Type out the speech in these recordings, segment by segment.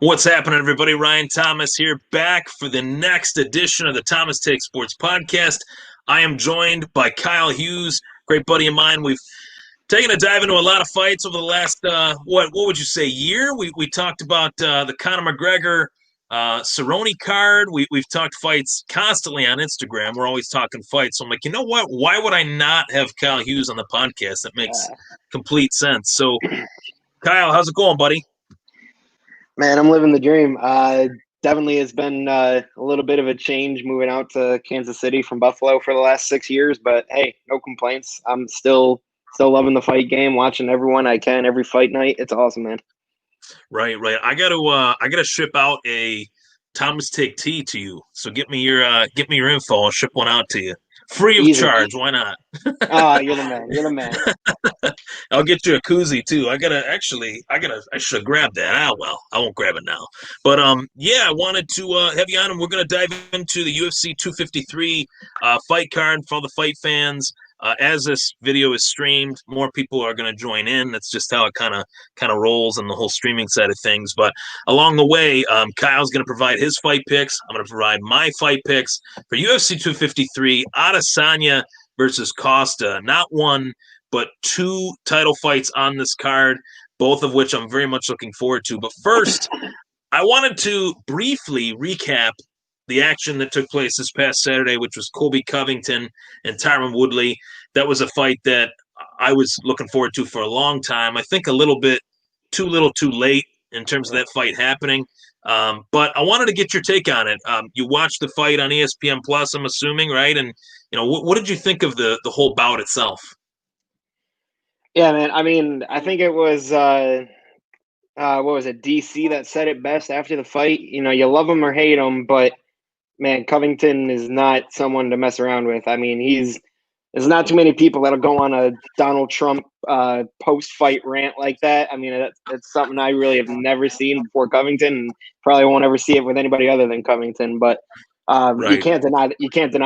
What's happening, everybody? Ryan Thomas here, back for the next edition of the Thomas Take Sports podcast. I am joined by Kyle Hughes, great buddy of mine. We've taken a dive into a lot of fights over the last, what would you say, year? We talked about the Conor McGregor Cerrone card. We've talked fights constantly on Instagram. We're always talking fights. So I'm like, you know what? Why would I not have Kyle Hughes on the podcast? That makes complete sense. So, Kyle, how's it going, buddy? Man, I'm living the dream. Definitely has been a little bit of a change moving out to Kansas City from Buffalo for the last 6 years, but hey, no complaints. I'm still loving the fight game, watching everyone I can every fight night. It's awesome, man. Right. I gotta ship out a Thomas Take Tea to you. So get me your info. I'll ship one out to you. Free of charge. Why not? Oh, you're the man. You're the man. I'll get you a koozie too. I should have grabbed that. Well, I won't grab it now. But yeah, I wanted to have you on, and we're gonna dive into the UFC 253 fight card for all the fight fans. As this video is streamed, more people are going to join in. That's just how it kind of rolls on the whole streaming side of things. But along the way, Kyle's going to provide his fight picks. I'm going to provide my fight picks for UFC 253, Adesanya versus Costa. Not one, but two title fights on this card, both of which I'm very much looking forward to. But first, I wanted to briefly recap the action that took place this past Saturday, which was Colby Covington and Tyron Woodley. That was a fight that I was looking forward to for a long time. I think a little bit too little too late in terms of that fight happening. But I wanted to get your take on it. You watched the fight on ESPN Plus, I'm assuming, right? And what did you think of the whole bout itself? Yeah, man. I mean, I think it was what was it, DC that said it best after the fight. You love him or hate him, but man, Covington is not someone to mess around with. I mean, there's not too many people that'll go on a Donald Trump post-fight rant like that. I mean, that's something I really have never seen before Covington, and probably won't ever see it with anybody other than Covington. But right. You can't deny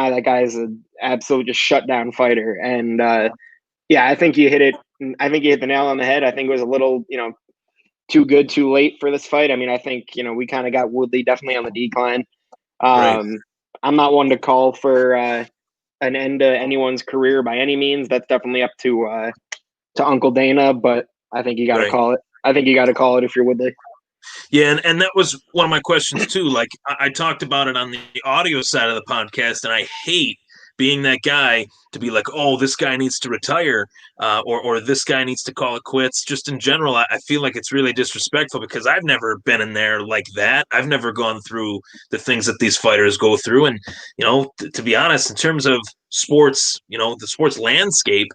that guy is an absolute just shutdown fighter. And yeah, I think you hit it. I think you hit the nail on the head. I think it was a little, too good, too late for this fight. I mean, I think we kind of got Woodley definitely on the decline. Right. I'm not one to call for an end to anyone's career by any means. That's definitely up to Uncle Dana, but I think you got to call it. I think you got to call it if you're Woodley. Yeah, and that was one of my questions too. Like I talked about it on the audio side of the podcast, and I hate being that guy to be like, oh, this guy needs to retire, or this guy needs to call it quits. Just in general, I feel like it's really disrespectful because I've never been in there like that. I've never gone through the things that these fighters go through. And, to be honest, in terms of sports, the sports landscape,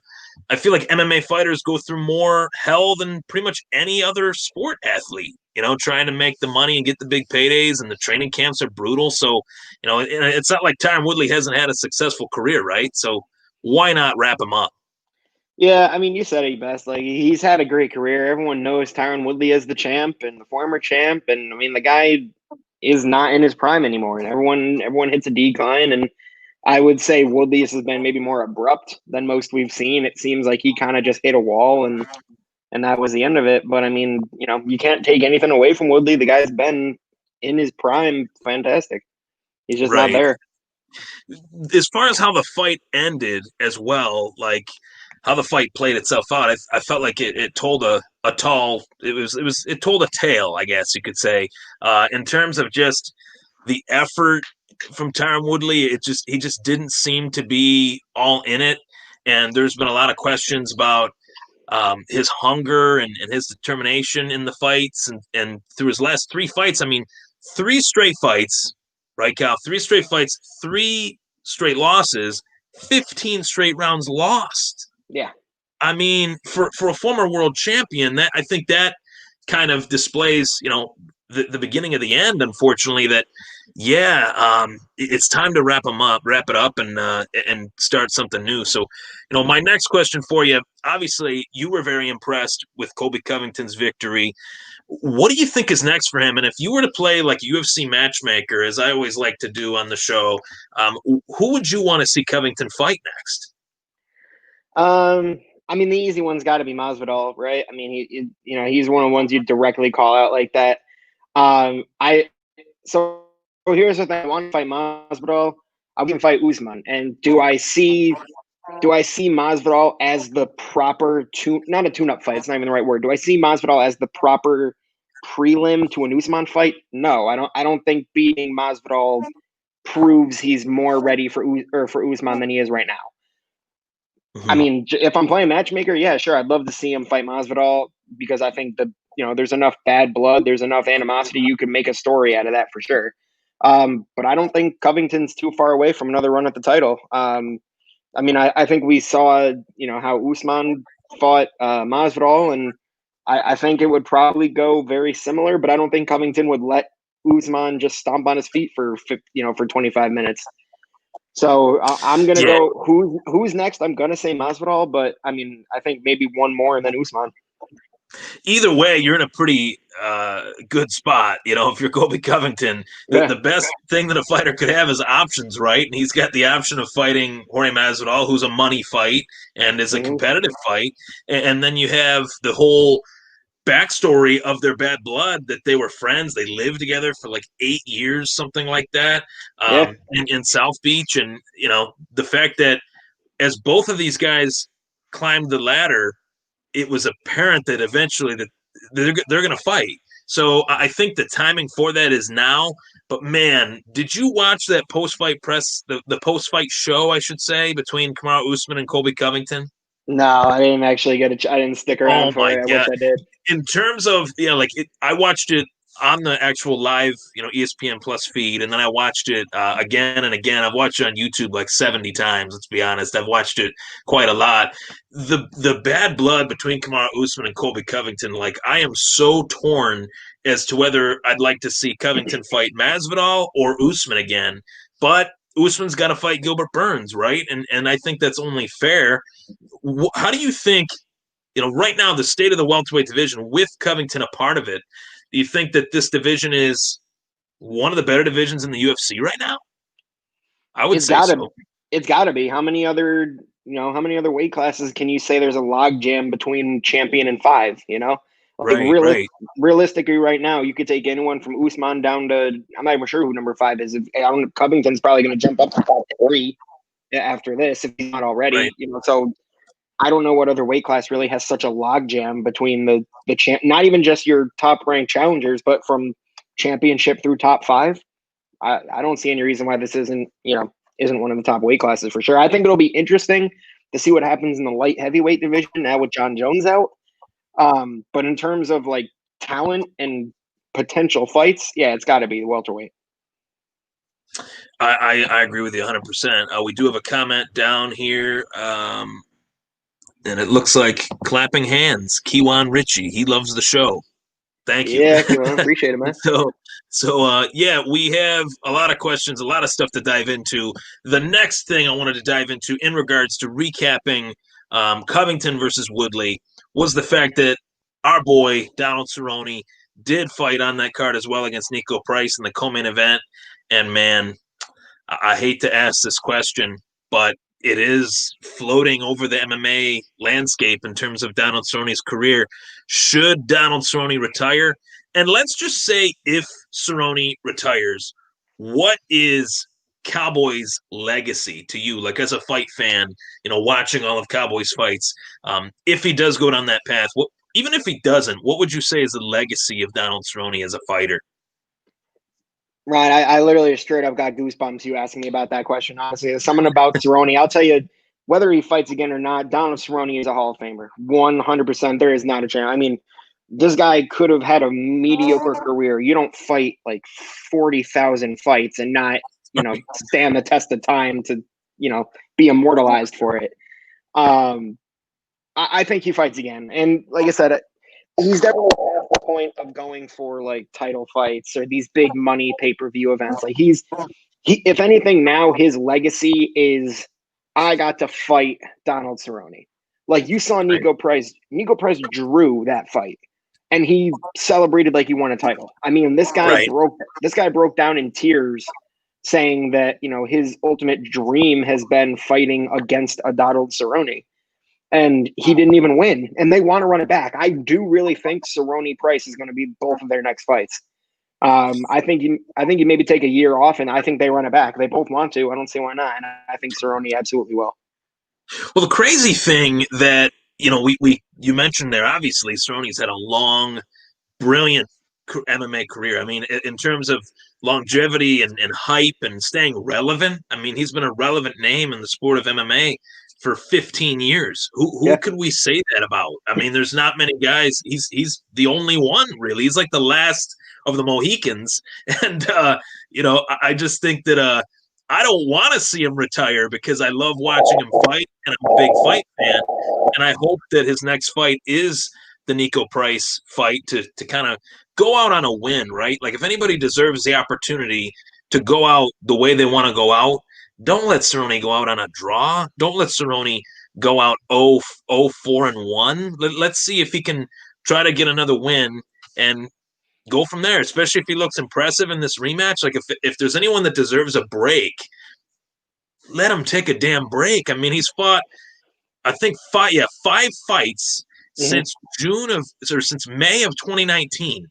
I feel like MMA fighters go through more hell than pretty much any other sport athlete, trying to make the money and get the big paydays, and the training camps are brutal. So, it's not like Tyron Woodley hasn't had a successful career, right? So why not wrap him up? Yeah, I mean, you said it best. Like, he's had a great career. Everyone knows Tyron Woodley as the champ and the former champ. And I mean, the guy is not in his prime anymore, and everyone hits a decline. And I would say Woodley's has been maybe more abrupt than most we've seen. It seems like he kind of just hit a wall, and that was the end of it. But I mean, you can't take anything away from Woodley. The guy's been in his prime, fantastic. He's just not there. As far as how the fight ended as well, like how the fight played itself out, I felt like it told it told a tale, I guess you could say, in terms of just the effort from Tyron Woodley. He just didn't seem to be all in it. And there's been a lot of questions about his hunger and his determination in the fights, and through his last three fights. I mean, 3 straight fights, right, Cal? 3 straight fights, 3 straight losses, 15 straight rounds lost. Yeah. I mean, for a former world champion, that I think that kind of displays, the beginning of the end, unfortunately, that it's time to wrap it up, and start something new. So, my next question for you, obviously you were very impressed with Colby Covington's victory. What do you think is next for him? And if you were to play like UFC matchmaker, as I always like to do on the show, who would you want to see Covington fight next? I mean, the easy one's got to be Masvidal, right? I mean, he's one of the ones you directly call out like that. I so here's the thing. I want to fight Masvidal. I want to fight Usman. And do I see Masvidal as the proper not a tune-up fight? It's not even the right word. Do I see Masvidal as the proper prelim to an Usman fight? No, I don't. I don't think beating Masvidal proves he's more ready for Usman than he is right now. I mean, if I'm playing matchmaker, yeah, sure, I'd love to see him fight Masvidal because I think that there's enough bad blood, there's enough animosity, you can make a story out of that for sure. But I don't think Covington's too far away from another run at the title. I mean, I think we saw how Usman fought Masvidal, and I think it would probably go very similar. But I don't think Covington would let Usman just stomp on his feet for 25 minutes. So I'm gonna go. Who's next? I'm gonna say Masvidal, but I mean, I think maybe one more and then Usman. Either way, you're in a pretty good spot. If you're Colby Covington, the best thing that a fighter could have is options, right? And he's got the option of fighting Jorge Masvidal, who's a money fight and is a competitive fight, and then you have the whole backstory of their bad blood, that they were friends, they lived together for like 8 years, something like that, in South Beach. And the fact that as both of these guys climbed the ladder, it was apparent that eventually that they're going to fight. So I think the timing for that is now. But man, did you watch that post-fight press, the post-fight show, I should say, between Kamaru Usman and Colby Covington? No, I didn't actually I didn't stick around for it. I wish I did. In terms of, I watched it on the actual live, ESPN Plus feed, and then I watched it again and again. I've watched it on YouTube like 70 times, let's be honest. I've watched it quite a lot. The bad blood between Kamaru Usman and Colby Covington, like, I am so torn as to whether I'd like to see Covington fight Masvidal or Usman again. But Usman's got to fight Gilbert Burns, right? And I think that's only fair. How do you think, right now, the state of the welterweight division with Covington a part of it, do you think that this division is one of the better divisions in the UFC right now? I would say so. It's got to be. How many other weight classes can you say there's a log jam between champion and 5, Realistically, right now, you could take anyone from Usman down to, I'm not even sure who number 5 is. Covington's probably going to jump up to top 3 after this, if he's not already. Right. So I don't know what other weight class really has such a logjam between the champ, not even just your top ranked challengers, but from championship through top 5. I don't see any reason why this isn't one of the top weight classes for sure. I think it'll be interesting to see what happens in the light heavyweight division now with John Jones out. But in terms of like talent and potential fights, yeah, it's got to be the welterweight. I agree with you 100%. We do have a comment down here. And it looks like clapping hands. Kiwan Ritchie, he loves the show. Thank you. Yeah, Kiwan, appreciate it, man. So we have a lot of questions, a lot of stuff to dive into. The next thing I wanted to dive into in regards to recapping Covington versus Woodley was the fact that our boy Donald Cerrone did fight on that card as well against Nico Price in the co-main event. And man, I hate to ask this question, but it is floating over the MMA landscape in terms of Donald Cerrone's career. Should Donald Cerrone retire? And let's just say if Cerrone retires, what is Cowboys' legacy to you? Like, as a fight fan, watching all of Cowboys fights, if he does go down that path, even if he doesn't, what would you say is the legacy of Donald Cerrone as a fighter? Right, I literally straight up got goosebumps you asking me about that question. Honestly, there's something about Cerrone. I'll tell you, whether he fights again or not, Donald Cerrone is a Hall of Famer. 100%. There is not a chance. I mean, this guy could have had a mediocre career. You don't fight like 40,000 fights and not, stand the test of time to, be immortalized for it. I think he fights again. And like I said, he's definitely past the point of going for like title fights or these big money pay-per-view events. Like he, if anything, now his legacy is, I got to fight Donald Cerrone. Like, you saw Nico Price. Nico Price drew that fight, and he celebrated like he won a title. I mean, this guy broke down in tears, saying that his ultimate dream has been fighting against a Donald Cerrone. And he didn't even win. And they want to run it back. I do really think Cerrone Price is going to be both of their next fights. I think you maybe take a year off, and I think they run it back. They both want to. I don't see why not. And I think Cerrone absolutely will. Well, the crazy thing that you mentioned there, obviously, Cerrone's had a long, brilliant MMA career. I mean, in terms of longevity and hype and staying relevant, I mean, he's been a relevant name in the sport of MMA for 15 years. Who Yeah. could we say that about? I mean, there's not many guys. He's the only one, really. He's like the last of the Mohicans. And I just think that I don't want to see him retire because I love watching him fight, and I'm a big fight fan. And I hope that his next fight is the Nico Price fight to kind of go out on a win, right? Like if anybody deserves the opportunity to go out the way they want to go out, don't let Cerrone go out on a draw. Don't let Cerrone go out 0-4-1. Let's see if he can try to get another win and go from there, especially if he looks impressive in this rematch. Like if there's anyone that deserves a break, let him take a damn break. I mean, he's fought, I think, five fights since since May of 2019.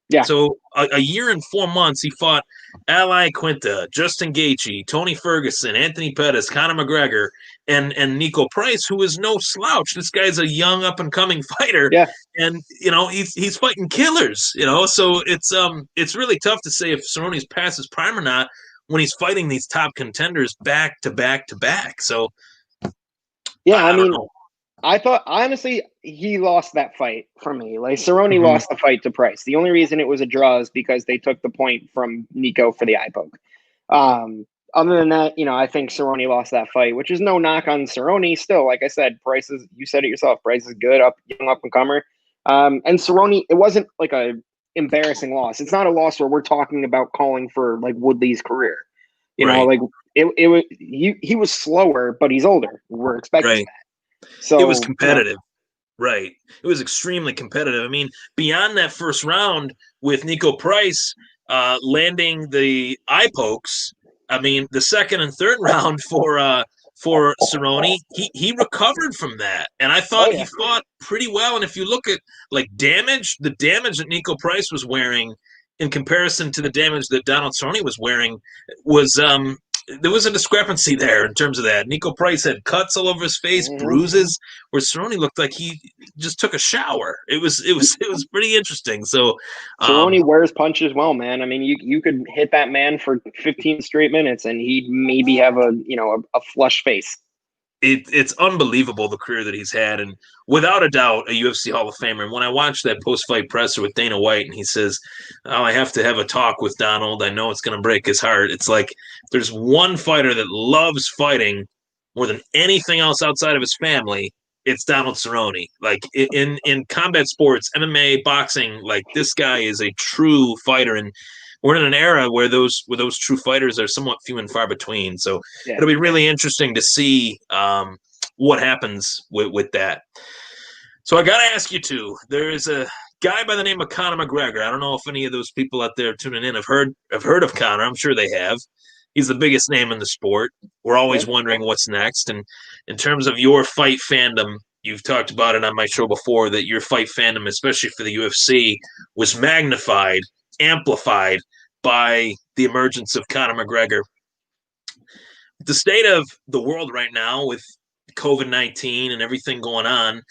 Yeah. So a year and 4 months, he fought Ali Quinta, Justin Gaethje, Tony Ferguson, Anthony Pettis, Conor McGregor, and Nico Price, who is no slouch. This guy's a young up and coming fighter, Yeah. and he's fighting killers. So it's really tough to say if Cerrone's past his prime or not when he's fighting these top contenders back to back to back. So yeah, I mean, know. I thought honestly he lost that fight for me. Like Cerrone lost the fight to Price. The only reason it was a draw is because they took the point from Nico for the eye poke. Other than that, I think Cerrone lost that fight, which is no knock on Cerrone. Still, like I said, Price is, you said it yourself, Price is good, young up and comer. And Cerrone, it wasn't like a embarrassing loss. It's not a loss where we're talking about calling for like Woodley's career. You know, like it was he was slower, but he's older. We're expecting that. So it was competitive. Right. It was extremely competitive. I mean, beyond that first round with Nico Price landing the eye pokes, I mean, the second and third round for Cerrone, he recovered from that. And I thought he fought pretty well. And if you look at like the damage that Nico Price was wearing in comparison to the damage that Donald Cerrone was wearing was there was a discrepancy there in terms of that. Nico Price had cuts all over his face, bruises, where Cerrone looked like he just took a shower. It was pretty interesting. So Cerrone wears punches well, man. I mean, you could hit that man for 15 straight minutes, and he'd maybe have a flush face. It's unbelievable the career that he's had, and without a doubt, a UFC Hall of Famer. And when I watched that post-fight presser with Dana White, and he says, "Oh, I have to have a talk with Donald. I know it's going to break his heart." It's like there's one fighter that loves fighting more than anything else outside of his family. It's Donald Cerrone. Like in combat sports, MMA, boxing, like this guy is a true fighter, and we're in an era where those true fighters are somewhat few and far between. So it'll be really interesting to see what happens with that. So I got to ask you too. There is a guy by the name of Conor McGregor. I don't know if any of those people out there tuning in have heard of Conor. I'm sure they have. He's the biggest name in the sport. We're always wondering what's next. And in terms of your fight fandom, you've talked about it on my show before that your fight fandom, especially for the UFC, was magnified, amplified by the emergence of Conor McGregor. The state of the world right now with COVID-19 and everything going on,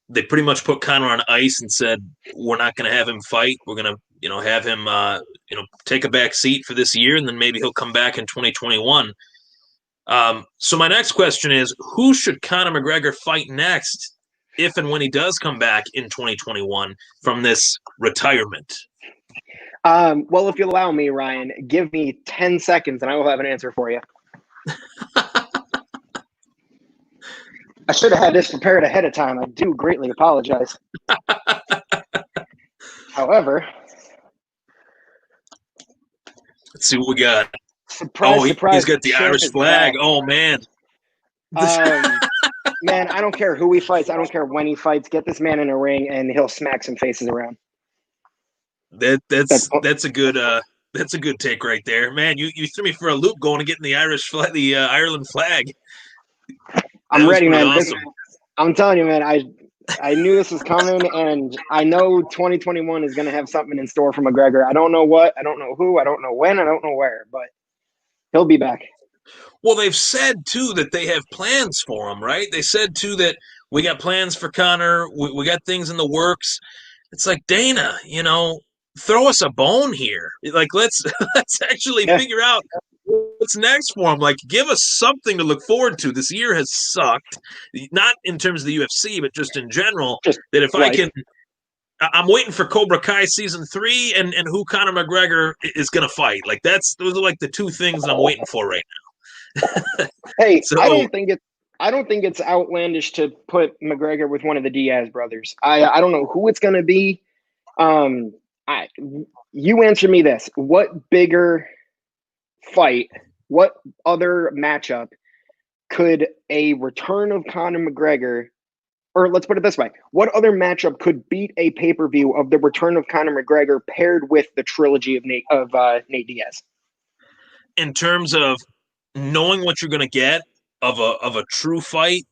they pretty much put Conor on ice and said, we're not going to have him fight. We're going to, have him, take a back seat for this year, and then maybe he'll come back in 2021. So my next question is, who should Conor McGregor fight next if and when he does come back in 2021 from this retirement? Well, if you allow me, Ryan, give me 10 seconds and I will have an answer for you. I should have had this prepared ahead of time. I do greatly apologize. However, let's see what we got. Surprise, surprise. He's got the Irish flag. Back. Oh, man. Man, I don't care who he fights. I don't care when he fights. Get this man in a ring and he'll smack some faces around. That's a good take right there, man. You threw me for a loop going and getting the Ireland flag. I'm ready, man. Awesome. I'm telling you, man. I knew this was coming, and I know 2021 is going to have something in store for McGregor. I don't know what, I don't know who, I don't know when, I don't know where, but he'll be back. Well, they've said too that they have plans for him, right? They said too that we got plans for Connor. We got things in the works. It's like Dana, throw us a bone here. Like let's let's actually Yeah, figure out what's next for him. Like give us something to look forward to. This year has sucked, not in terms of the UFC, but just in general. just That if I life. can, I'm waiting for Cobra Kai season 3 and who Conor McGregor is going to fight. Like those are like the two things that I'm waiting for right now. Hey, So I don't think it's outlandish to put McGregor with one of the Diaz brothers. I don't know who it's going to be. Um, I you answer me this: what bigger fight? What other matchup could a return of Conor McGregor, or let's put it this way: what other matchup could beat a pay-per-view of the return of Conor McGregor paired with the trilogy of Nate Diaz? in terms of knowing what you're going to get of a true fight,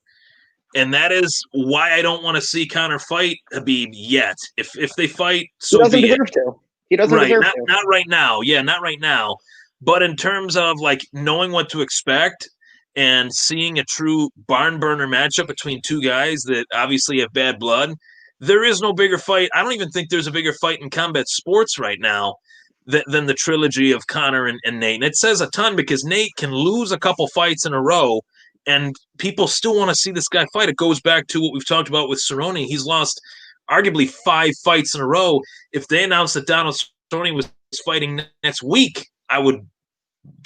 and that is why I don't want to see Conor fight Habib yet. If they fight, He so doesn't be it. deserve to. He doesn't Right, deserve to. not right now. Yeah, not right now. But in terms of like knowing what to expect and seeing a true barn burner matchup between two guys that obviously have bad blood, there is no bigger fight. I don't even think there's a bigger fight in combat sports right now than the trilogy of Conor and Nate. And it says a ton because Nate can lose a couple fights in a row and people still want to see this guy fight. It goes back to what we've talked about with Cerrone. He's lost arguably 5 fights in a row. If they announced that Donald Cerrone was fighting next week, I would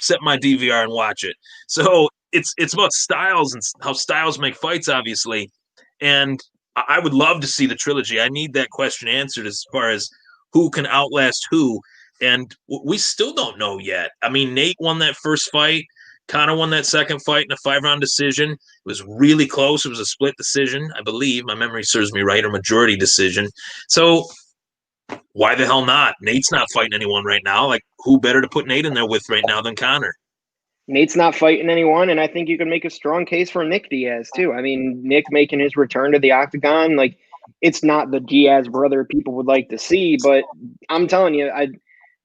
set my DVR and watch it. So it's about styles and how styles make fights, obviously. And I would love to see the trilogy. I need that question answered as far as who can outlast who. And we still don't know yet. I mean, Nate won that first fight. Conor won that second fight in a 5-round decision. It was really close. It was a split decision, I believe. My memory serves me right, or majority decision. So why the hell not? Nate's not fighting anyone right now. Like, who better to put Nate in there with right now than Conor? Nate's not fighting anyone, and I think you can make a strong case for Nick Diaz too. I mean, Nick making his return to the octagon, like it's not the Diaz brother people would like to see, but I'm telling you,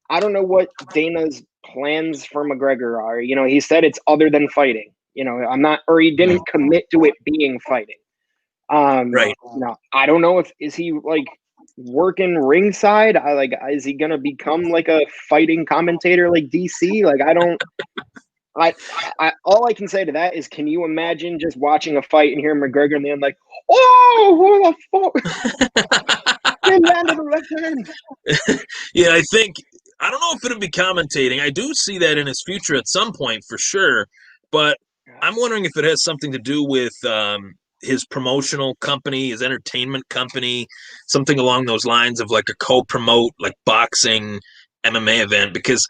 I don't know what Dana's plans for McGregor are. He said it's other than fighting. I'm not, or he didn't commit to it being fighting. Right. I don't know if is he like working ringside. Is he gonna become like a fighting commentator like DC? Like I don't. All I can say to that is, can you imagine just watching a fight and hearing McGregor and then like, oh, what the fuck? He landed the left hand. Yeah, I don't know if it'll be commentating. I do see that in his future at some point for sure, but I'm wondering if it has something to do with his promotional company, his entertainment company, something along those lines of like a co-promote, like boxing, MMA event, because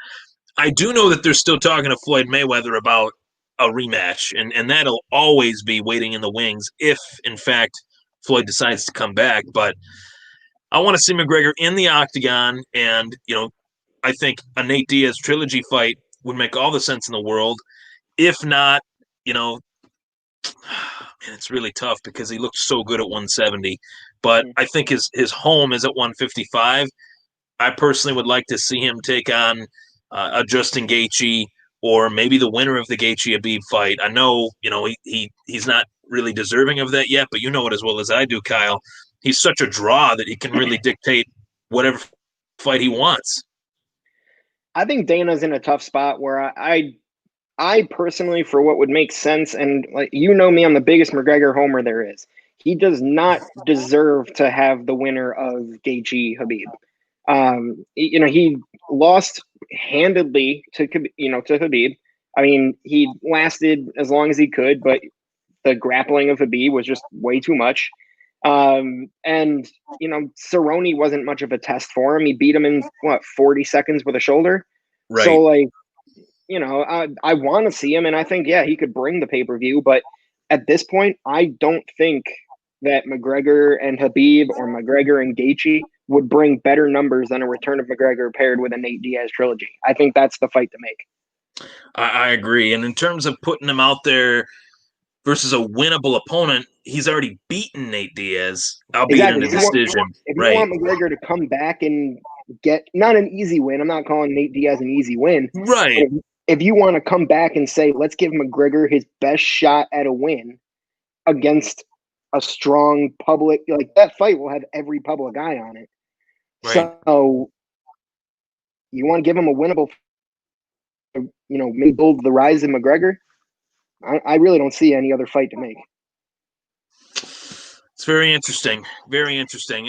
I do know that they're still talking to Floyd Mayweather about a rematch, and that'll always be waiting in the wings if, in fact, Floyd decides to come back. But I want to see McGregor in the octagon, and I think a Nate Diaz trilogy fight would make all the sense in the world. If not, man, it's really tough because he looked so good at 170. But I think his home is at 155. I personally would like to see him take on a Justin Gaethje or maybe the winner of the Gaethje Habib fight. I know, he's not really deserving of that yet, but you know it as well as I do, Kyle. He's such a draw that he can really dictate whatever fight he wants. I think Dana's in a tough spot where I personally, for what would make sense, and like me, I'm the biggest McGregor homer there is. He does not deserve to have the winner of Gaethje Habib. He lost handedly to Habib. I mean, he lasted as long as he could, but the grappling of Habib was just way too much. And Cerrone wasn't much of a test for him. He beat him in 40 seconds with a shoulder. Right. So like, I want to see him, and I think he could bring the pay-per-view. But at this point, I don't think that McGregor and Habib or McGregor and Gaethje would bring better numbers than a return of McGregor paired with a Nate Diaz trilogy. I think that's the fight to make. I agree. And in terms of putting him out there versus a winnable opponent. He's already beaten Nate Diaz, albeit in Exactly. a decision. If you Right. want McGregor to come back and get not an easy win, I'm not calling Nate Diaz an easy win. Right. If you want to come back and say, let's give McGregor his best shot at a win against a strong public, like that fight will have every public eye on it. Right. So you want to give him a winnable, maybe build the rise of McGregor. I really don't see any other fight to make. It's very interesting,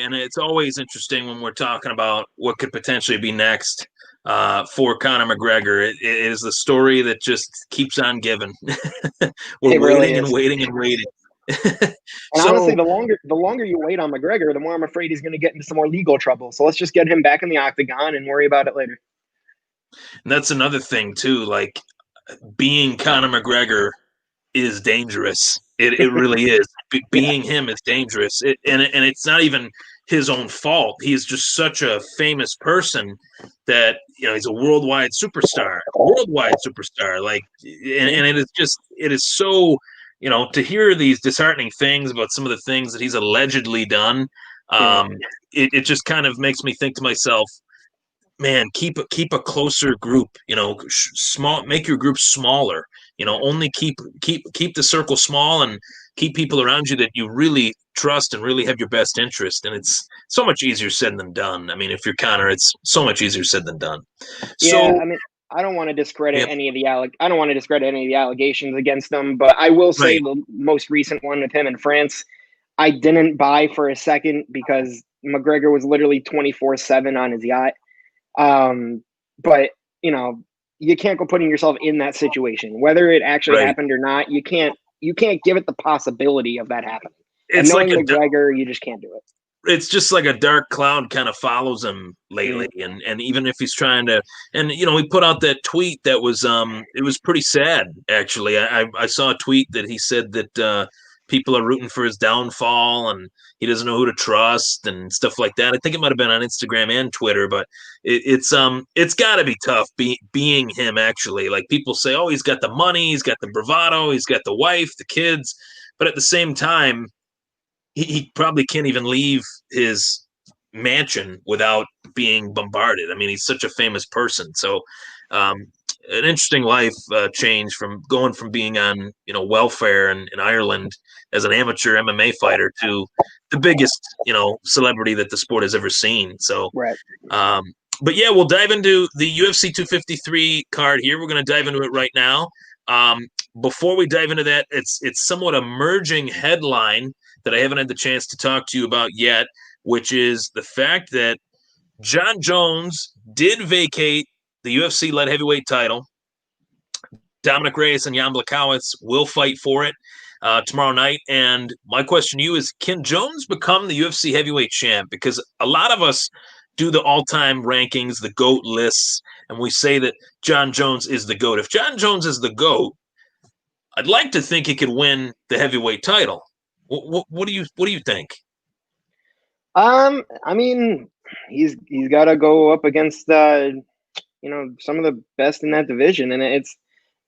and it's always interesting when we're talking about what could potentially be next for Conor McGregor. It is the story that just keeps on giving. We're It waiting really and is. waiting and waiting. And honestly, the longer you wait on McGregor, the more I'm afraid he's going to get into some more legal trouble. So let's just get him back in the octagon and worry about it later. And that's another thing too. Like being Conor McGregor is dangerous. It really is. Being him is dangerous. And it's not even his own fault. He's just such a famous person that he's a worldwide superstar. Like, and it is so to hear these disheartening things about some of the things that he's allegedly done. It just kind of makes me think to myself, man, keep a closer group. Make your group smaller. Only keep the circle small and keep people around you that you really trust and really have your best interest. And it's so much easier said than done. I mean, if you're Conor, it's so much easier said than done. I mean, I don't want to discredit any of the allegations against them, but I will say the most recent one with him in France, I didn't buy for a second because McGregor was literally 24/7 on his yacht. But you can't go putting yourself in that situation, whether it actually happened or not. You can't give it the possibility of that happening. It's and knowing McGregor, you just can't do it. It's just like a dark cloud kind of follows him lately. And even if he's trying to, and he put out that tweet that was it was pretty sad actually. I saw a tweet that he said that people are rooting for his downfall and he doesn't know who to trust and stuff like that. I think it might have been on Instagram and Twitter, but it's got to be tough being him actually. Like people say, oh, he's got the money, he's got the bravado, he's got the wife, the kids, but at the same time, he probably can't even leave his mansion without being bombarded. I mean, he's such a famous person. So an interesting life change from going from being on welfare in Ireland as an amateur MMA fighter to the biggest celebrity that the sport has ever seen. So but yeah, we'll dive into the UFC 253 card here. We're going to dive into it right now. Before we dive into that, it's somewhat a merging headline that I haven't had the chance to talk to you about yet, which is the fact that Jon Jones did vacate the UFC Light Heavyweight title. Dominick Reyes and Jan Blachowicz will fight for it tomorrow night. And my question to you is, can Jones become the UFC Heavyweight champ? Because a lot of us do the all-time rankings, the GOAT lists, and we say that Jon Jones is the GOAT. If Jon Jones is the GOAT, I'd like to think he could win the heavyweight title. What do you think? I mean, he's got to go up against some of the best in that division, and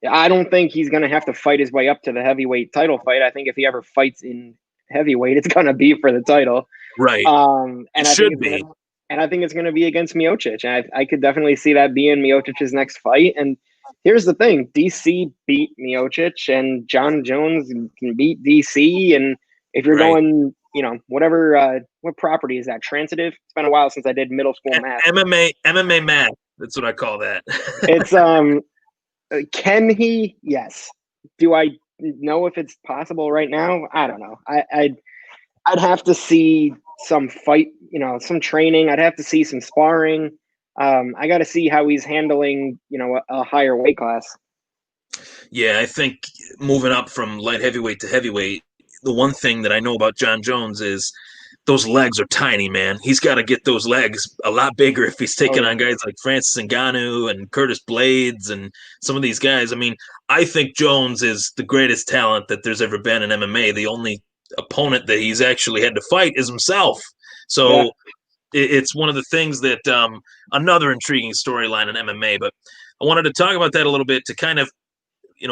I don't think he's going to have to fight his way up to the heavyweight title fight. I think if he ever fights in heavyweight, it's going to be for the title, right? And it I should be. And I think it's going to be against Miocic, and I could definitely see that being Miocic's next fight. And here's the thing: DC beat Miocic, and Jon Jones can beat DC, and if you're going, whatever, what property is that? Transitive? It's been a while since I did middle school math. MMA math. That's what I call that. It's can he? Yes. Do I know if it's possible right now? I don't know. I'd have to see some fight, some training. I'd have to see some sparring. I got to see how he's handling, a higher weight class. Yeah, I think moving up from light heavyweight to heavyweight, the one thing that I know about Jon Jones is those legs are tiny, man. He's got to get those legs a lot bigger if he's taking on guys like Francis Ngannou and Curtis Blades and some of these guys. I mean, I think Jones is the greatest talent that there's ever been in MMA. The only opponent that he's actually had to fight is himself. So it's one of the things that another intriguing storyline in MMA. But I wanted to talk about that a little bit to kind of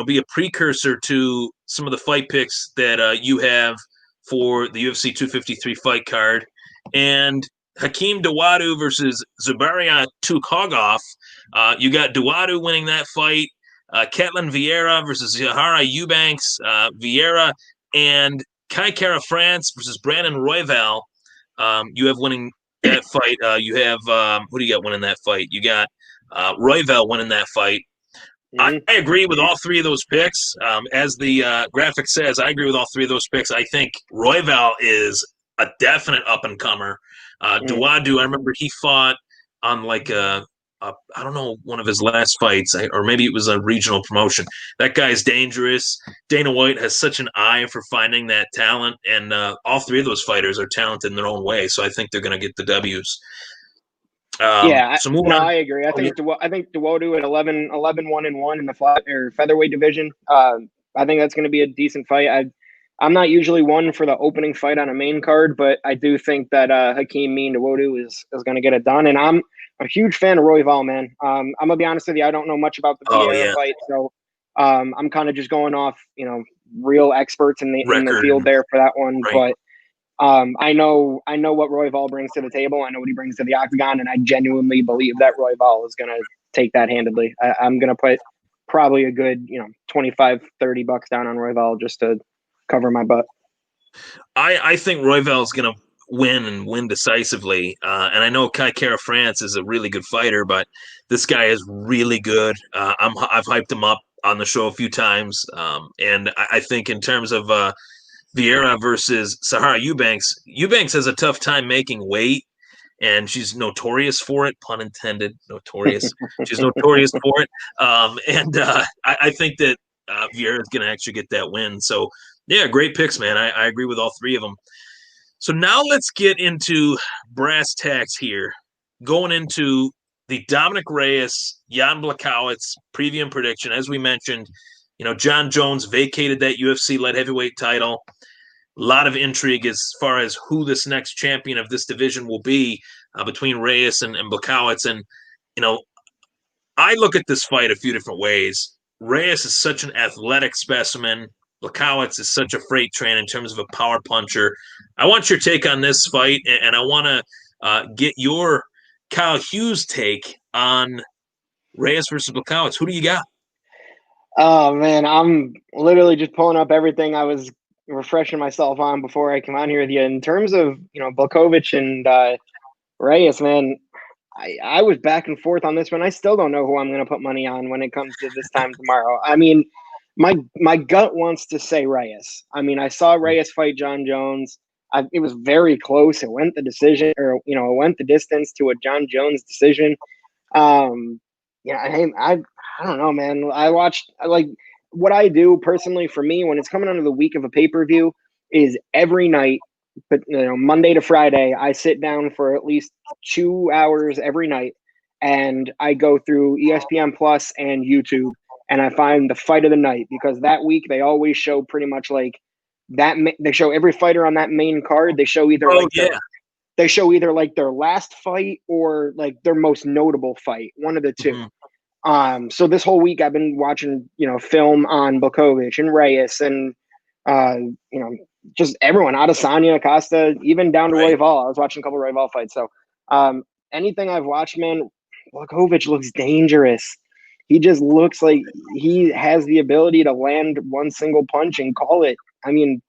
be a precursor to some of the fight picks that you have for the UFC 253 fight card. And Hakeem Dawodu versus Zubaria Tukhugov. You got Dawodu winning that fight. Ketlin Vieira versus Zahara Eubanks. Vieira and Kai Kara France versus Brandon Royval. You have winning that fight. You have who do you got winning that fight? You got Royval winning that fight. I agree with all three of those picks. As the graphic says, I agree with all three of those picks. I think Royval is a definite up-and-comer. Dawodu, I remember he fought on like I don't know, one of his last fights, or maybe it was a regional promotion. That guy's dangerous. Dana White has such an eye for finding that talent, and all three of those fighters are talented in their own way, so I think they're going to get the W's. I agree. I think Dawodu at 11-1-1 in the flat or featherweight division. I think that's going to be a decent fight. I'm not usually one for the opening fight on a main card, but I do think that Hakeem Dawodu is going to get it done. And I'm a huge fan of Royval, man. I'm gonna be honest with you. I don't know much about the Vieira fight, so I'm kind of just going off, real experts in the field there for that one. Right. But I know what Royval brings to the table. I know what he brings to the octagon, and I genuinely believe that Royval is going to take that handedly. I'm going to put probably a good, $25-30 down on Royval just to cover my butt. I think Royval is going to win decisively. And I know Kai Kara France is a really good fighter, but this guy is really good. I've hyped him up on the show a few times. And I think in terms of Vieira versus Zahara Eubanks has a tough time making weight, and she's notorious for it, pun intended, notorious. She's notorious for it. I think that Vieira is going to actually get that win. So, yeah, great picks, man. I agree with all three of them. So now let's get into brass tacks here. Going into the Dominick Reyes, Jan Blachowicz preview and prediction. As we mentioned, John Jones vacated that UFC light heavyweight title. A lot of intrigue as far as who this next champion of this division will be between Reyes and Blachowicz. And, I look at this fight a few different ways. Reyes is such an athletic specimen. Blachowicz is such a freight train in terms of a power puncher. I want your take on this fight, and I want to get your Kyle Hughes take on Reyes versus Blachowicz. Who do you got? Oh, man, I'm literally just pulling up everything I was refreshing myself on before I come on here with you. In terms of, Blachowicz and Reyes, man, I was back and forth on this one. I still don't know who I'm going to put money on when it comes to this time tomorrow. I mean, my gut wants to say Reyes. I mean, I saw Reyes fight John Jones. It was very close. It went the decision, or it went the distance to a John Jones decision. I don't know, man. What I do personally for me when it's coming under the week of a pay-per-view is every night, but Monday to Friday, I sit down for at least 2 hours every night, and I go through ESPN Plus and YouTube. And I find the fight of the night, because that week they always show pretty much like that. They show every fighter on that main card. They show either their last fight or like their most notable fight, one of the two. Mm-hmm. So this whole week I've been watching, film on Blachowicz and Reyes and just everyone, Adesanya, Costa, even down to Royval. I was watching a couple of Royval fights. So anything I've watched, man, Blachowicz looks dangerous. He just looks like he has the ability to land one single punch and call it. I mean,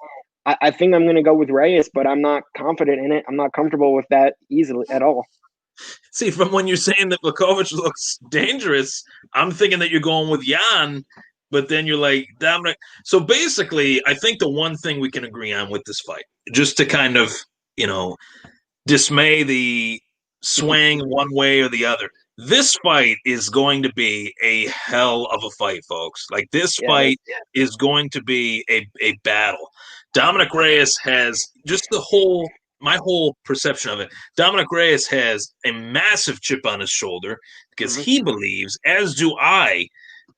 I think I'm going to go with Reyes, but I'm not confident in it. I'm not comfortable with that easily at all. See, from when you're saying that Blachowicz looks dangerous, I'm thinking that you're going with Jan, but then you're like, Dominic. So basically, I think the one thing we can agree on with this fight, just to kind of, dismay the swing one way or the other, this fight is going to be a hell of a fight, folks. Like, this fight is going to be a battle. Dominick Reyes has just my whole perception of it. Dominick Reyes has a massive chip on his shoulder because he believes, as do I,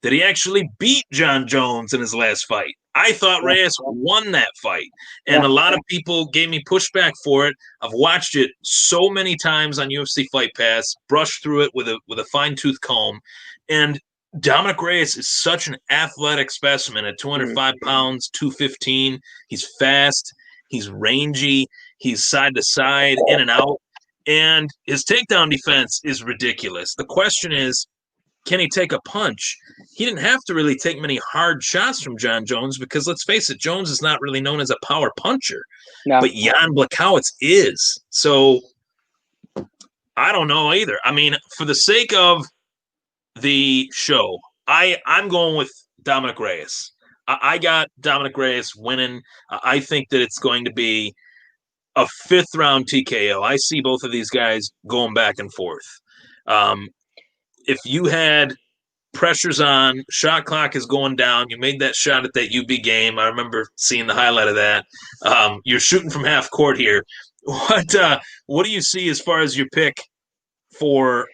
that he actually beat John Jones in his last fight. I thought Reyes won that fight, and a lot of people gave me pushback for it. I've watched it so many times on UFC Fight Pass, brushed through it with a fine-tooth comb, and Dominick Reyes is such an athletic specimen at 205 pounds, 215. He's fast, he's rangy, he's side to side, in and out, and his takedown defense is ridiculous. The question is, can he take a punch? He didn't have to really take many hard shots from Jon Jones because, let's face it, Jones is not really known as a power puncher, No. but Jan Blachowicz is. So I don't know either. I mean, for the sake of the show, I'm going with Dominick Reyes. I got Dominick Reyes winning. I think that it's going to be a 5th round TKO. I see both of these guys going back and forth. If you had pressures on, shot clock is going down, you made that shot at that UB game. I remember seeing the highlight of that. You're shooting from half court here. What do you see as far as your pick for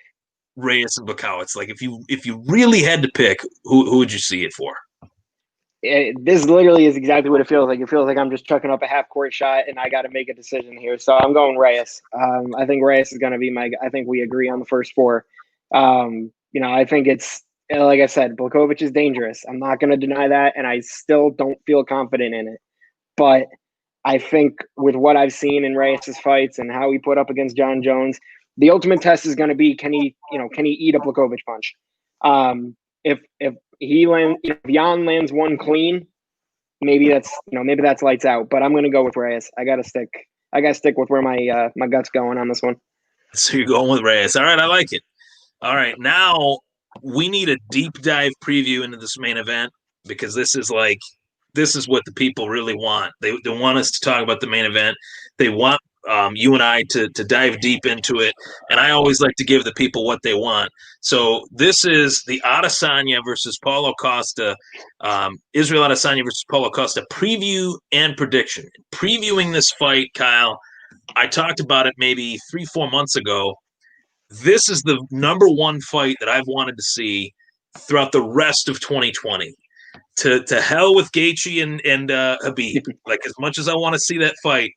Reyes and Blachowicz? Like, if you really had to pick, who would you see it for? This literally is exactly what it feels like. It feels like I'm just chucking up a half court shot and I got to make a decision here. So I'm going Reyes. I think Reyes is going to be I think we agree on the first 4. I think it's, like I said, Blachowicz is dangerous. I'm not going to deny that. And I still don't feel confident in it. But I think with what I've seen in Reyes' fights and how he put up against Jon Jones, the ultimate test is going to be, can he eat a Blachowicz punch? If Jan lands one clean, maybe that's lights out. But I'm going to go with Reyes. I got to stick with where my gut's going on this one. So you're going with Reyes. All right, I like it. All right, now we need a deep dive preview into this main event because this is what the people really want. They want us to talk about the main event. They want you and I to dive deep into it, and I always like to give the people what they want. So this is the Adesanya versus Paulo Costa, Israel Adesanya versus Paulo Costa preview and prediction. Previewing this fight, Kyle, I talked about it maybe 3-4 months ago. This is the number one fight that I've wanted to see throughout the rest of 2020. To hell with Gaethje and Khabib. Like, as much as I want to see that fight,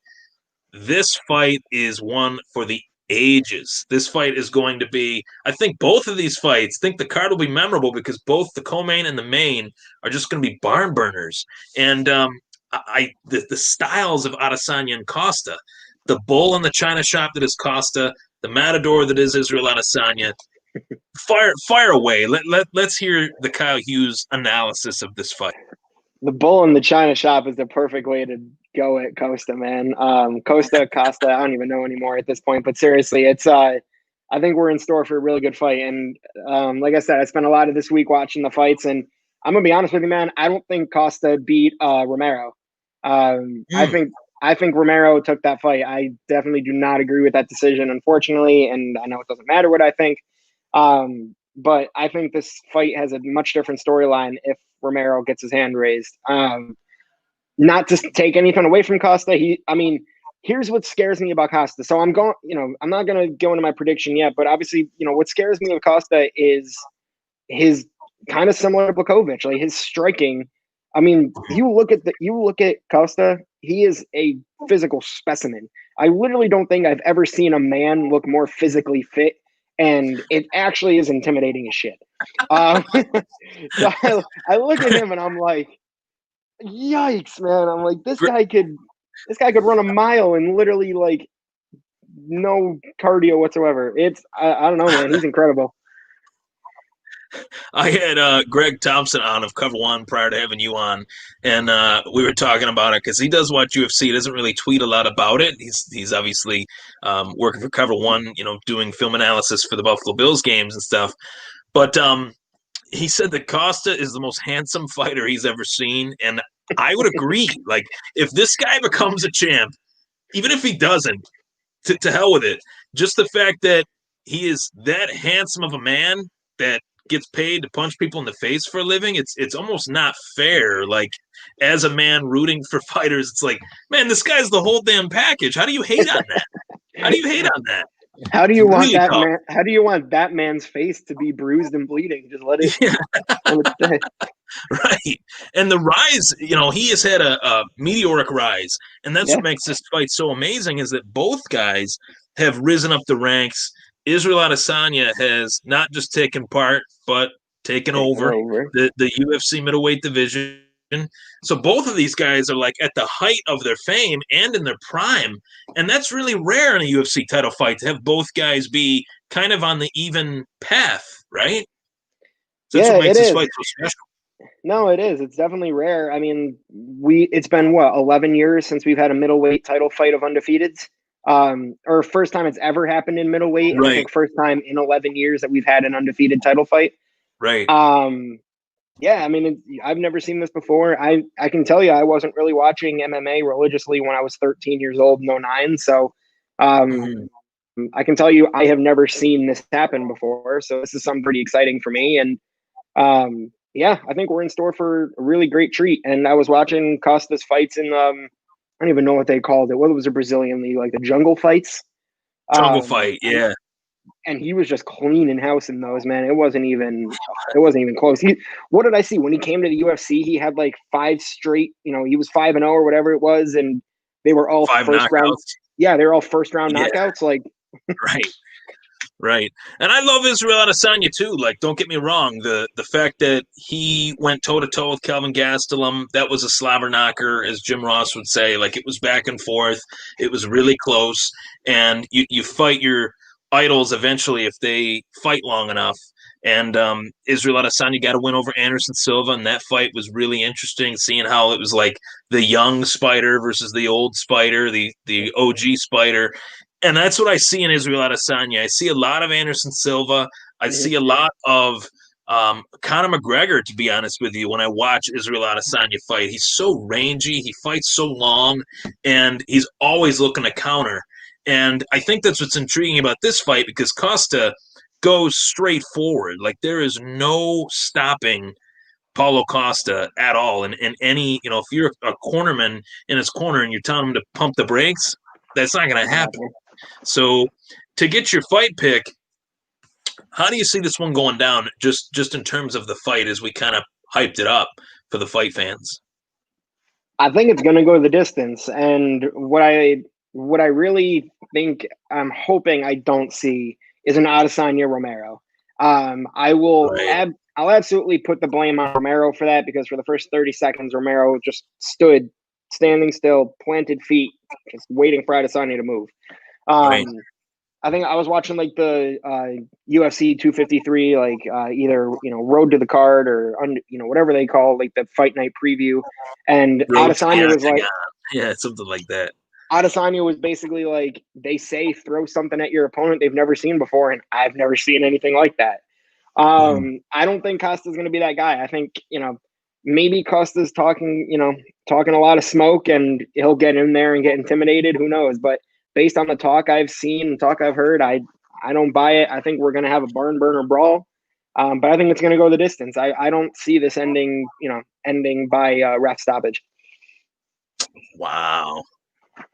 this fight is one for the ages. This fight is going to be, I think both of these fights, I think the card will be memorable because both the co-main and the main are just going to be barn burners. And the styles of Adesanya and Costa, the bull in the china shop that is Costa, the matador that is Israel Adesanya. Fire away. Let's hear the Kyle Hughes analysis of this fight. The bull in the china shop is the perfect way to go at Costa, man. Costa, I don't even know anymore at this point. But seriously, it's I think we're in store for a really good fight. And like I said, I spent a lot of this week watching the fights, and I'm gonna be honest with you, man. I don't think Costa beat Romero. I think Romero took that fight. I definitely do not agree with that decision, unfortunately, and I know it doesn't matter what I think. But I think this fight has a much different storyline if Romero gets his hand raised. Not to take anything away from Costa. Here's what scares me about Costa. So I'm not going to go into my prediction yet, but obviously, what scares me with Costa is his kind of similar to Blachowicz, like his striking. I mean, you look at Costa, he is a physical specimen. I literally don't think I've ever seen a man look more physically fit, and it actually is intimidating as shit. So I look at him and I'm like, yikes, man. I'm like, this guy could run a mile and literally like no cardio whatsoever. I don't know, man. He's incredible. I had Greg Thompson on of Cover One prior to having you on, and we were talking about it because he does watch UFC. He doesn't really tweet a lot about it. He's obviously working for Cover One, doing film analysis for the Buffalo Bills games and stuff. But he said that Costa is the most handsome fighter he's ever seen, and I would agree. Like, if this guy becomes a champ, even if he doesn't, to hell with it. Just the fact that he is that handsome of a man that gets paid to punch people in the face for a living, it's almost not fair. Like, as a man rooting for fighters, it's like, man, this guy's the whole damn package. How do you hate on that? How do you hate on that? How do you want that man? How do you want that man's face to be bruised and bleeding? Just let it. Yeah. Right. And the rise, he has had a meteoric rise, and that's what makes this fight so amazing. Is that both guys have risen up the ranks. Israel Adesanya has not just taken part, but taking over the UFC middleweight division. So both of these guys are like at the height of their fame and in their prime. And that's really rare in a UFC title fight to have both guys be kind of on the even path, right? So that's what makes this fight so special. No, it is. It's definitely rare. I mean, it's been 11 years since we've had a middleweight title fight of undefeateds. Or first time it's ever happened in middleweight. And I think first time in 11 years that we've had an undefeated title fight. Right. Yeah, I mean, I've never seen this before. I can tell you, I wasn't really watching MMA religiously when I was 13 years old in 09. So I can tell you, I have never seen this happen before. So this is something pretty exciting for me. And yeah, I think we're in store for a really great treat. And I was watching Costa's fights in, I don't even know what they called it. What was a Brazilian league, like the jungle fights? Jungle fight, yeah. And he was just cleaning house in those, man. It wasn't even close. What did I see when he came to the UFC? He had like 5 straight. He was 5-0 or whatever it was, and they were all first round. Yeah, they're all first round knockouts. Like, right. And I love Israel Adesanya too. Like, don't get me wrong. The fact that he went toe to toe with Kelvin Gastelum, that was a slobber knocker, as Jim Ross would say. Like, it was back and forth. It was really close, and you fight your idols eventually if they fight long enough. And Israel Adesanya got a win over Anderson Silva, and that fight was really interesting, seeing how it was like the young Spider versus the old Spider, the OG Spider. And that's what I see in Israel Adesanya. I see a lot of Anderson Silva. I see a lot of Conor McGregor, to be honest with you, when I watch Israel Adesanya fight. He's so rangy. He fights so long, and he's always looking to counter. And I think that's what's intriguing about this fight, because Costa goes straight forward. Like, there is no stopping Paulo Costa at all. And any, if you're a cornerman in his corner and you're telling him to pump the brakes, that's not going to happen. So to get your fight pick, how do you see this one going down, just in terms of the fight as we kind of hyped it up for the fight fans? I think it's going to go the distance. And what I really think, I'm hoping I don't see, is an Adesanya Romero. I'll absolutely put the blame on Romero for that, because for the first 30 seconds, Romero just stood standing still, planted feet, just waiting for Adesanya to move. I think I was watching like the UFC 253, like either Road to the Card or whatever they call like the fight night preview, and Adesanya was like, something like that. Adesanya was basically like, they say throw something at your opponent they've never seen before, and I've never seen anything like that. I don't think Costa's going to be that guy. I think maybe Costa's talking a lot of smoke, and he'll get in there and get intimidated. Who knows? But based on the talk I've seen and talk I've heard, I don't buy it. I think we're going to have a barn burner brawl, but I think it's going to go the distance. I don't see this ending by ref stoppage. Wow,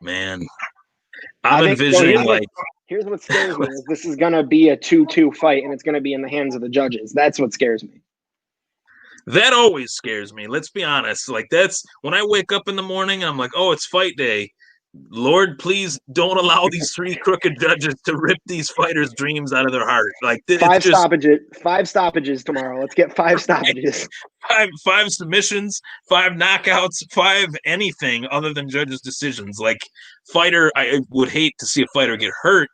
man. I'm envisioning here's what scares me, is this is going to be a 2-2 fight, and it's going to be in the hands of the judges. That's what scares me. That always scares me. Let's be honest. Like, that's when I wake up in the morning and I'm like, oh, it's fight day. Lord, please don't allow these 3 crooked judges to rip these fighters' dreams out of their heart. Like, 5 stoppages tomorrow. Let's get 5 stoppages. five submissions, 5 knockouts, 5 anything other than judges' decisions. Like, I would hate to see a fighter get hurt.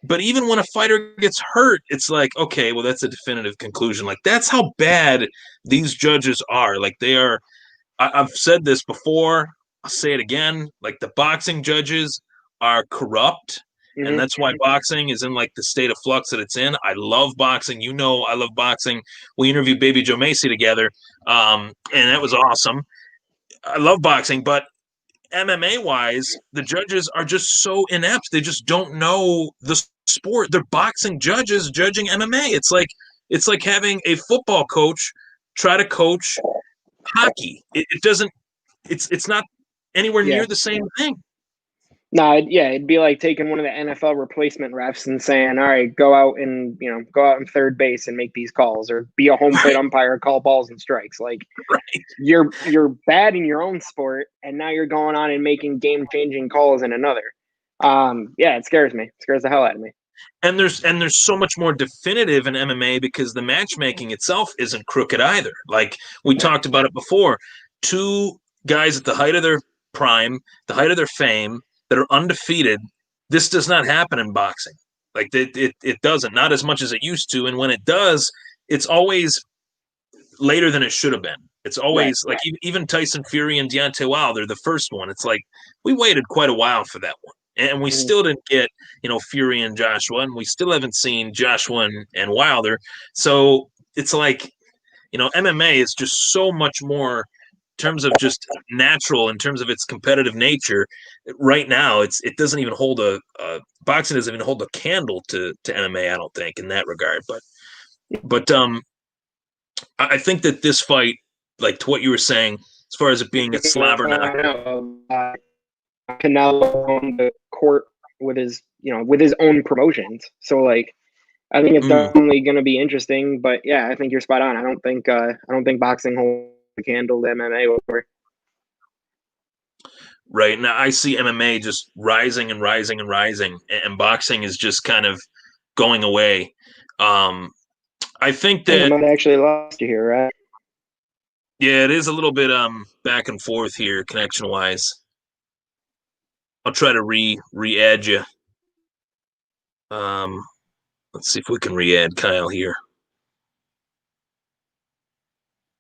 But even when a fighter gets hurt, it's like, okay, well, that's a definitive conclusion. Like, that's how bad these judges are. Like, they are. I've said this before. I'll say it again. Like, the boxing judges are corrupt, and that's why boxing is in like the state of flux that it's in. I love boxing. I love boxing. We interviewed Baby Joe Macy together, and that was awesome. I love boxing, but MMA-wise, the judges are just so inept. They just don't know the sport. They're boxing judges judging MMA. It's like having a football coach try to coach hockey. It doesn't. It's not anywhere near the same thing. No, it'd be like taking one of the NFL replacement refs and saying, all right, go out in third base and make these calls, or be a home plate umpire, call balls and strikes. Like, you're bad in your own sport, and now you're going on and making game-changing calls in another. It scares me. It scares the hell out of me. And there's so much more definitive in MMA because the matchmaking itself isn't crooked either. Like we talked about it before, two guys at the height of their prime, the height of their fame, that are undefeated. This does not happen in boxing. Like it doesn't, not as much as it used to. And when it does, it's always later than it should have been. It's always like even Tyson Fury and Deontay Wilder, the first one. It's like we waited quite a while for that one, and we still didn't get Fury and Joshua, and we still haven't seen Joshua and Wilder. So it's like MMA is just so much more in terms of just natural, in terms of its competitive nature. Right now, it doesn't even hold boxing doesn't even hold a candle to MMA. I don't think in that regard, but I think that this fight, like to what you were saying, as far as it being a slobber knock. Canelo on the court with his own promotions. So like, I think it's definitely going to be interesting. But yeah, I think you're spot on. I don't think boxing holds a candle to MMA over. Right now, I see MMA just rising and rising and rising, and boxing is just kind of going away. I think that I might actually lost you here, right? Yeah, it is a little bit back and forth here connection wise. I'll try to re-add you. Let's see if we can re-add Kyle here.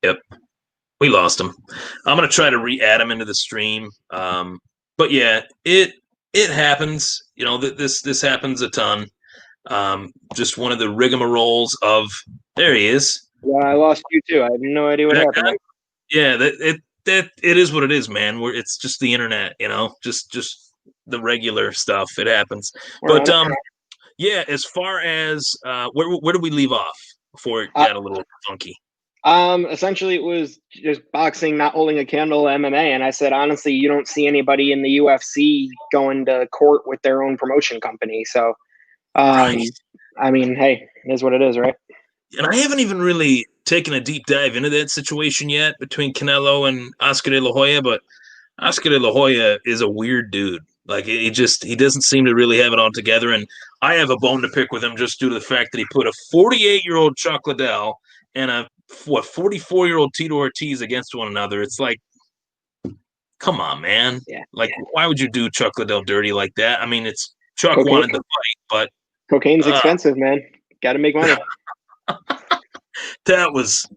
Yep, we lost him. I'm gonna try to re-add him into the stream. But yeah, it happens. This happens a ton. Just one of the rigmaroles of there he is. Yeah, I lost you too. I have no idea what happened. Yeah, that it is what it is, man. It's just the internet, just the regular stuff. It happens. But yeah, as far as where did we leave off before it got a little funky? Essentially it was just boxing not holding a candle to MMA, and I said honestly, you don't see anybody in the UFC going to court with their own promotion company. So right. I mean, hey, it is what it is, right? And I haven't even really taken a deep dive into that situation yet between Canelo and Oscar de la Hoya, but Oscar de la Hoya is a weird dude. Like he doesn't seem to really have it all together. And I have a bone to pick with him just due to the fact that he put a 48-year-old Chuck Liddell and a 44-year-old Tito Ortiz against one another. It's like, come on, man. Yeah. Like, why would you do Chuck Liddell dirty like that? I mean, it's Chuck wanted the fight, but cocaine's expensive, man. Got to make money. That was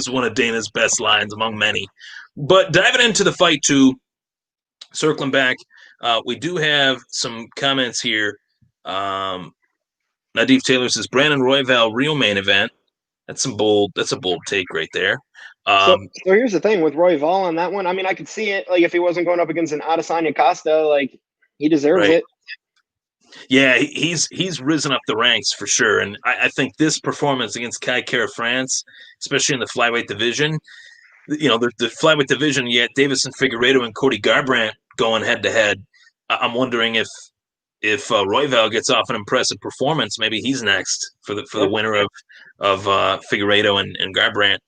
one of Dana's best lines among many. But diving into the fight too, circling back, we do have some comments here. Nadif Taylor says Brandon Royval real main event. That's a bold take right there. So here's the thing with Royval on that one. I mean, I could see it. Like if he wasn't going up against an Adesanya Costa, like he deserves it. Yeah, he's risen up the ranks for sure. And I think this performance against Kai Kara France, especially in the flyweight division, the flyweight division, yet Davison Figueiredo and Cody Garbrandt going head to head. I'm wondering if Royval gets off an impressive performance, maybe he's next for the winner of Figueiredo and Garbrandt.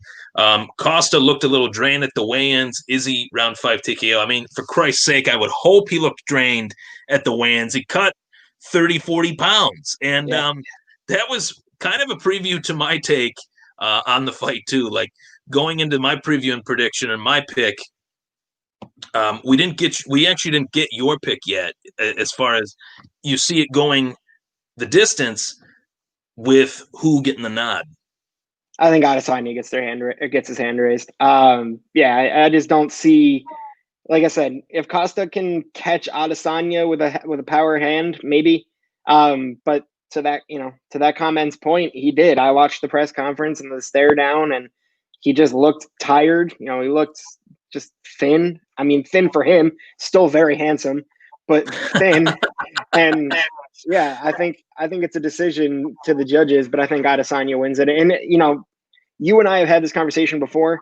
Costa looked a little drained at the weigh-ins. Izzy round 5 TKO. I mean, for Christ's sake, I would hope he looked drained at the weigh-ins. He cut 30, 40 pounds. And that was kind of a preview to my take on the fight too. Like going into my preview and prediction and my pick, we actually didn't get your pick yet as far as you see it going the distance with who getting the nod. I think Adesanya gets his hand raised. I just don't see. Like I said, if Costa can catch Adesanya with a power hand, maybe. But to that comment's point, he did. I watched the press conference and the stare down, and he just looked tired. He looked just thin. I mean, thin for him, still very handsome, but thin. And yeah, I think it's a decision to the judges, but I think Adesanya wins it. And you and I have had this conversation before.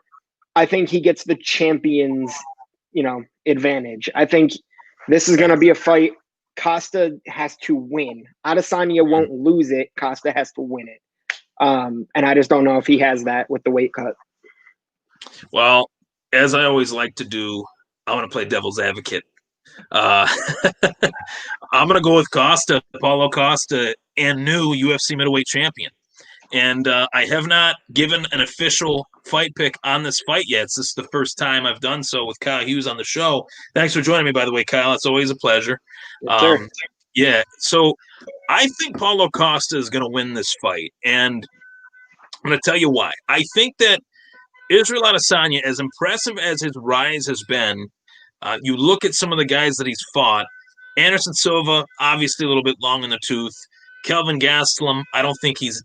I think he gets the champion's advantage. I think this is going to be a fight. Costa has to win. Adesanya won't lose it. Costa has to win it. And I just don't know if he has that with the weight cut. Well, as I always like to do, I want to play devil's advocate. Uh, I'm going to go with Costa, Paulo Costa, and new UFC middleweight champion. And I have not given an official fight pick on this fight yet. This is the first time I've done so with Kyle Hughes on the show. Thanks for joining me, by the way, Kyle. It's always a pleasure. Yes, sir. Yeah, so I think Paulo Costa is going to win this fight, and I'm going to tell you why. I think that Israel Adesanya, as impressive as his rise has been, you look at some of the guys that he's fought. Anderson Silva, obviously a little bit long in the tooth. Kelvin Gastelum, I don't think he's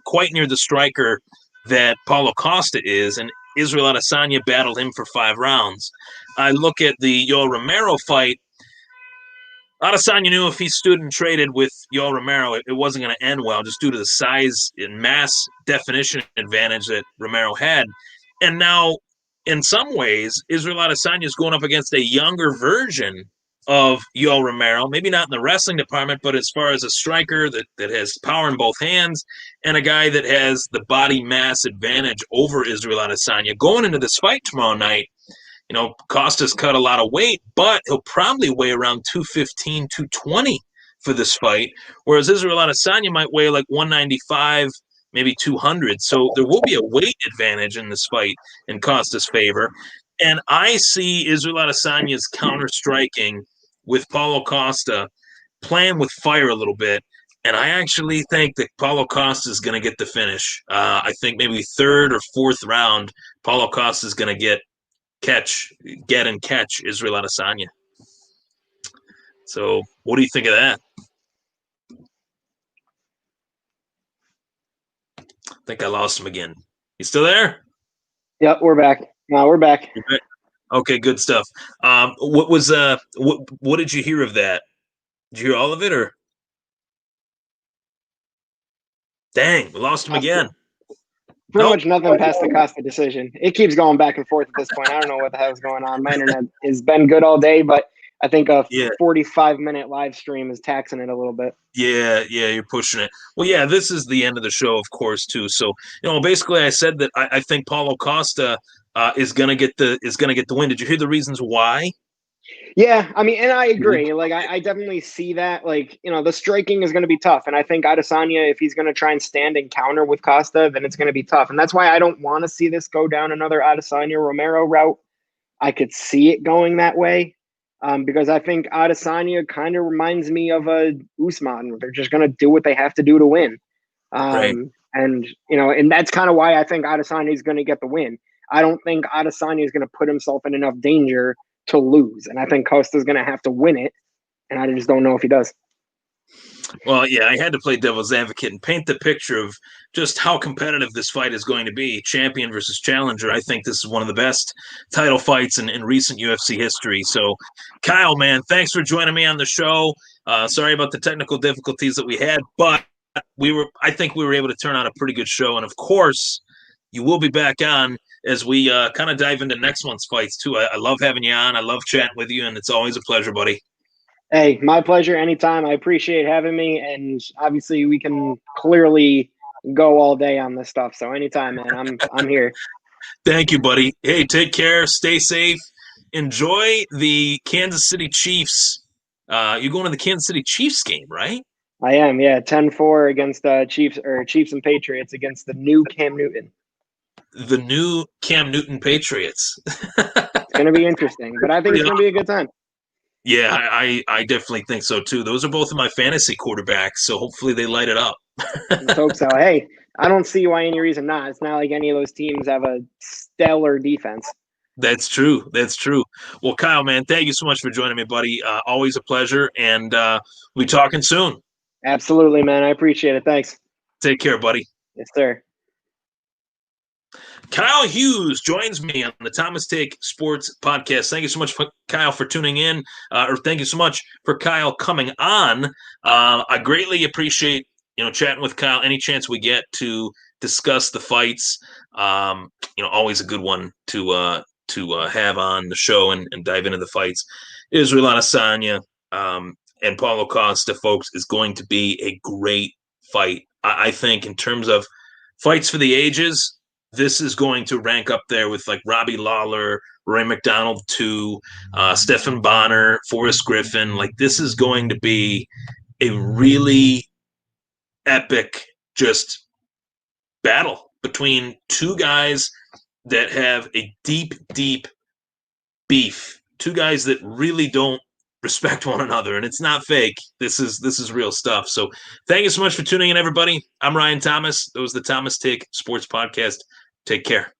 quite near the striker that Paulo Costa is, and Israel Adesanya battled him for 5 rounds. I look at the Yoel Romero fight. Adesanya knew if he stood and traded with Yoel Romero, it wasn't going to end well, just due to the size and mass definition advantage that Romero had. And now, in some ways, Israel Adesanya is going up against a younger version of Yoel Romero, maybe not in the wrestling department, but as far as a striker that has power in both hands and a guy that has the body mass advantage over Israel Adesanya. Going into this fight tomorrow night, Costa's cut a lot of weight, but he'll probably weigh around 215, 220 for this fight, whereas Israel Adesanya might weigh like 195, maybe 200. So there will be a weight advantage in this fight in Costa's favor. And I see Israel Adesanya's counter-striking with Paulo Costa playing with fire a little bit. And I actually think that Paulo Costa is going to get the finish. I think maybe 3rd or 4th round, Paulo Costa is going to get and catch Israel Adesanya. So what do you think of that? I think I lost him again. You still there? Yep, we're back. No, we're back. Okay, good stuff. What did you hear of that? Did you hear all of it, or? Dang, we lost him again. Pretty much nothing past the Costa decision. It keeps going back and forth at this point. I don't know what the hell's going on. My internet has been good all day, but I think a 45-minute live stream is taxing it a little bit. Yeah, you're pushing it. Well, yeah, this is the end of the show, of course, too. So, basically, I said that I think Paulo Costa is gonna get the win. Did you hear the reasons why? Yeah, I mean, and I agree. Like, I definitely see that. Like, the striking is going to be tough. And I think Adesanya, if he's going to try and stand and counter with Costa, then it's going to be tough. And that's why I don't want to see this go down another Adesanya-Romero route. I could see it going that way because I think Adesanya kind of reminds me of a Usman. They're just going to do what they have to do to win. Right. And, and that's kind of why I think Adesanya is going to get the win. I don't think Adesanya is going to put himself in enough danger to lose. And I think Costa's going to have to win it. And I just don't know if he does. Well, yeah, I had to play devil's advocate and paint the picture of just how competitive this fight is going to be, champion versus challenger. I think this is one of the best title fights in recent UFC history. So, Kyle, man, thanks for joining me on the show. Sorry about the technical difficulties that we had, but I think we were able to turn out a pretty good show. And, of course, you will be back on as we kind of dive into next month's fights, too. I love having you on. I love chatting with you, and it's always a pleasure, buddy. Hey, my pleasure anytime. I appreciate having me. And obviously, we can clearly go all day on this stuff. So anytime, man, I'm here. Thank you, buddy. Hey, take care. Stay safe. Enjoy the Kansas City Chiefs. You're going to the Kansas City Chiefs game, right? I am, yeah. 10-4 against Chiefs and Patriots against the new Cam Newton. The new Cam Newton Patriots. It's going to be interesting, but I think it's going to be a good time. Yeah, I definitely think so, too. Those are both of my fantasy quarterbacks, so hopefully they light it up. Let's hope so. Hey, I don't see why any reason not. It's not like any of those teams have a stellar defense. That's true. Well, Kyle, man, thank you so much for joining me, buddy. Always a pleasure, and we'll be talking soon. Absolutely, man. I appreciate it. Thanks. Take care, buddy. Yes, sir. Kyle Hughes joins me on the Thomas Take Sports Podcast. Thank you so much, Kyle, for tuning in, or thank you so much for Kyle coming on. I greatly appreciate chatting with Kyle. Any chance we get to discuss the fights, always a good one to have on the show and dive into the fights. Israel Adesanya and Paulo Costa, folks, is going to be a great fight. I think in terms of fights for the ages, this is going to rank up there with like Robbie Lawler, Ray McDonald 2, Stephan Bonner, Forrest Griffin. Like this is going to be a really epic just battle between two guys that have a deep, deep beef. Two guys that really don't respect one another, and it's not fake. This is real stuff. So thank you so much for tuning in, everybody. I'm Ryan Thomas. That was the Thomas Take Sports Podcast. Take care.